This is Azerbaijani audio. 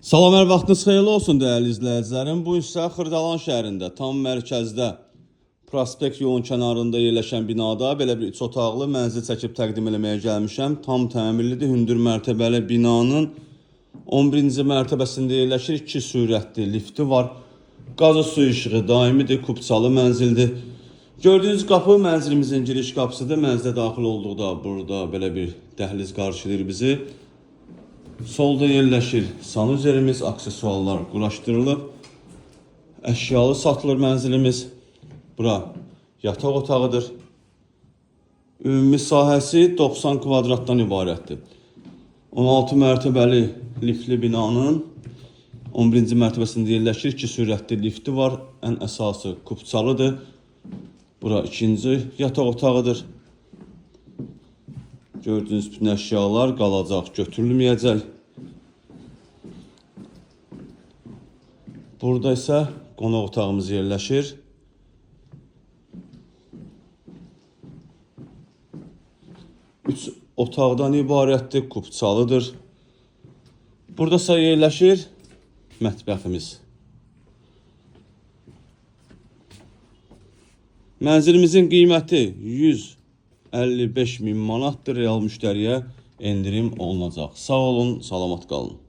Salam, hər vaxtınız xeyirli olsun dəyərli izləyicilərim. Bu isə Xırdalan şəhərində, tam mərkəzdə, prospekt yolun kənarında yerləşən binada belə bir 3 otaqlı mənzil çəkib təqdim eləməyə gəlmişəm. Tam təmirlidir, hündür mərtəbəli binanın 11-ci mərtəbəsində yerləşir. 2 sürətli lifti var. Qazı su işığı daimidir, kubçalı mənzildir. Gördüyünüz qapı mənzilimizin giriş qapısıdır. Mənzilə daxil olduqda burada belə bir dəhliz qarşılayır bizi. Solda yerləşir sanuzerimiz, aksesuarlar quraşdırılıb. Əşyalı satılır mənzilimiz. Bura yataq otağıdır. Ümumi sahəsi 90 kvadratdan ibarətdir. 16 mərtəbəli liftli binanın 11-ci mərtəbəsində yerləşir. 2 sürətli lifti var. Ən əsası kubçalıdır. Bura ikinci yataq otağıdır. Gördüyünüz bütün əşyalar qalacaq, götürülməyəcək. Burada isə qonaq otağımız yerləşir. Üç otaqdan ibarətdir, kubçalıdır. Burada isə yerləşir mətbəximiz. Mənzilimizin qiyməti 155 min manatdır. Real müştəriyə endirim olunacaq. Sağ olun, salamat qalın.